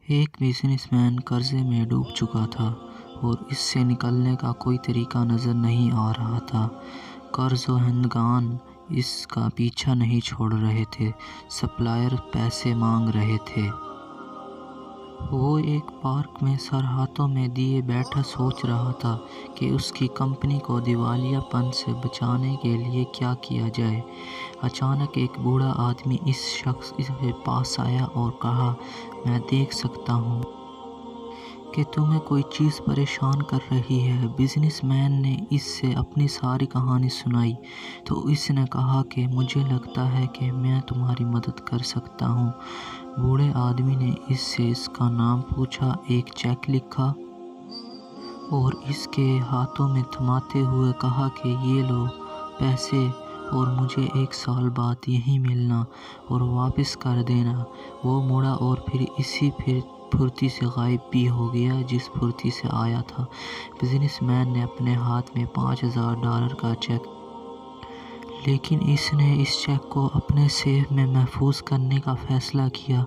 ایک business man قرضے میں ڈوب چکا تھا اور اس سے نکلنے کا کوئی طریقہ نظر نہیں آ رہا تھا۔ قرض دہندگان اس کا پیچھا نہیں چھوڑ رہے تھے، سپلائر پیسے مانگ رہے تھے۔ وہ ایک پارک میں سر ہاتھوں میں دیے بیٹھا سوچ رہا تھا کہ اس کی کمپنی کو دیوالیہ پن سے بچانے کے لیے کیا کیا جائے۔ اچانک ایک بوڑھا آدمی اس شخص کے پاس آیا اور کہا، میں دیکھ سکتا ہوں کہ تمہیں کوئی چیز پریشان کر رہی ہے۔ بزنس مین نے اس سے اپنی ساری کہانی سنائی تو اس نے کہا کہ مجھے لگتا ہے کہ میں تمہاری مدد کر سکتا ہوں۔ بوڑھے آدمی نے اس سے اس کا نام پوچھا، ایک چیک لکھا اور اس کے ہاتھوں میں تھماتے ہوئے کہا کہ یہ لو پیسے اور مجھے 1 سال بعد یہیں ملنا اور واپس کر دینا۔ وہ مڑا اور پھر اسی پھرتی سے غائب بھی ہو گیا جس پھرتی سے آیا تھا۔ بزنس مین نے اپنے ہاتھ میں $5000 کا چیک، لیکن اس نے اس چیک کو اپنے سیف میں محفوظ کرنے کا فیصلہ کیا،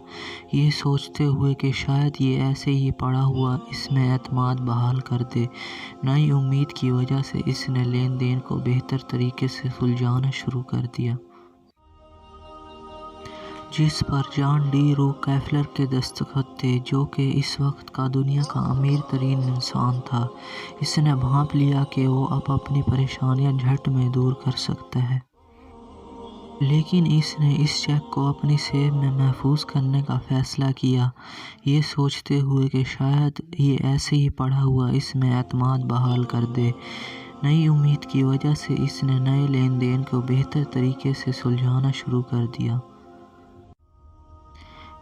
یہ سوچتے ہوئے کہ شاید یہ ایسے ہی پڑا ہوا اس میں اعتماد بحال کر دے۔ نئی امید کی وجہ سے اس نے لین دین کو بہتر طریقے سے سلجھانا شروع کر دیا، جس پر جان ڈی روکفیلر کے دستخط تھے، جو کہ اس وقت کا دنیا کا امیر ترین انسان تھا۔ اس نے بھانپ لیا کہ وہ اب اپنی پریشانیاں جھٹ میں دور کر سکتا ہے، لیکن اس نے اس چیک کو اپنی سیف میں محفوظ کرنے کا فیصلہ کیا، یہ سوچتے ہوئے کہ شاید یہ ایسے ہی پڑا ہوا اس میں اعتماد بحال کر دے۔ نئی امید کی وجہ سے اس نے نئے لین دین کو بہتر طریقے سے سلجھانا شروع کر دیا۔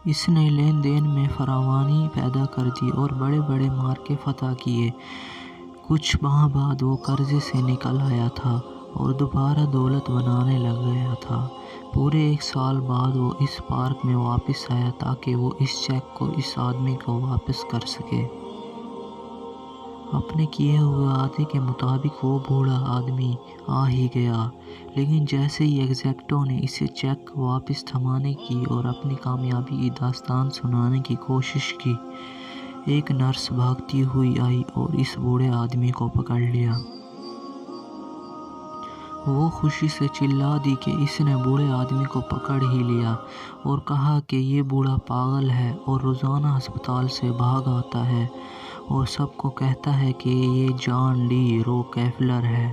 اس نے لین دین میں فراوانی پیدا کر دی اور بڑے بڑے مارکے فتح کیے۔ کچھ ماہ بعد وہ قرضے سے نکل آیا تھا اور دوبارہ دولت بنانے لگ گیا تھا۔ پورے 1 سال بعد وہ اس پارک میں واپس آیا تاکہ وہ اس چیک کو اس آدمی کو واپس کر سکے۔ اپنے کیے ہوئے وعدے کے مطابق وہ بوڑھا آدمی آ ہی گیا، لیکن جیسے ہی ایگزیکٹو نے اسے چیک واپس تھمانے کی اور اپنی کامیابی کی داستان سنانے کی کوشش کی، ایک نرس بھاگتی ہوئی آئی اور اس بوڑھے آدمی کو پکڑ لیا۔ وہ خوشی سے چلا دی کہ اس نے بوڑھے آدمی کو پکڑ ہی لیا اور کہا کہ یہ بوڑھا پاگل ہے اور روزانہ ہسپتال سے بھاگ آتا ہے اور سب کو کہتا ہے کہ یہ جان ڈی روکفیلر ہے۔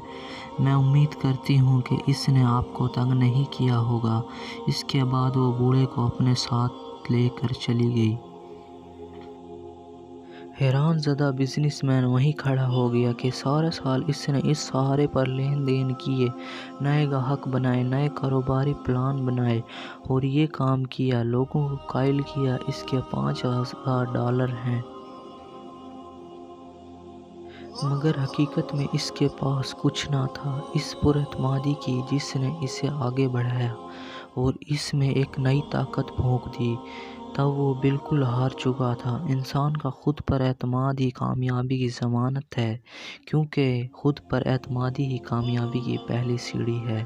میں امید کرتی ہوں کہ اس نے آپ کو تنگ نہیں کیا ہوگا۔ اس کے بعد وہ بوڑھے کو اپنے ساتھ لے کر چلی گئی۔ حیران زدہ بزنس مین وہیں کھڑا ہو گیا کہ سارے سال اس نے اس سہارے پر لین دین کیے، نئے گاہک بنائے، نئے کاروباری پلان بنائے اور یہ کام کیا، لوگوں کو قائل کیا اس کے $5000 ہیں، مگر حقیقت میں اس کے پاس کچھ نہ تھا۔ اس پر اعتمادی کی جس نے اسے آگے بڑھایا اور اس میں ایک نئی طاقت پھونک دی۔ تب وہ بالکل ہار چکا تھا۔ انسان کا خود پر اعتماد ہی کامیابی کی ضمانت ہے، کیونکہ خود پر اعتمادی ہی کامیابی کی پہلی سیڑھی ہے۔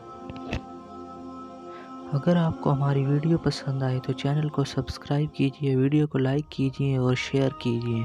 اگر آپ کو ہماری ویڈیو پسند آئے تو چینل کو سبسکرائب کیجیے، ویڈیو کو لائک کیجیے اور شیئر کیجیے۔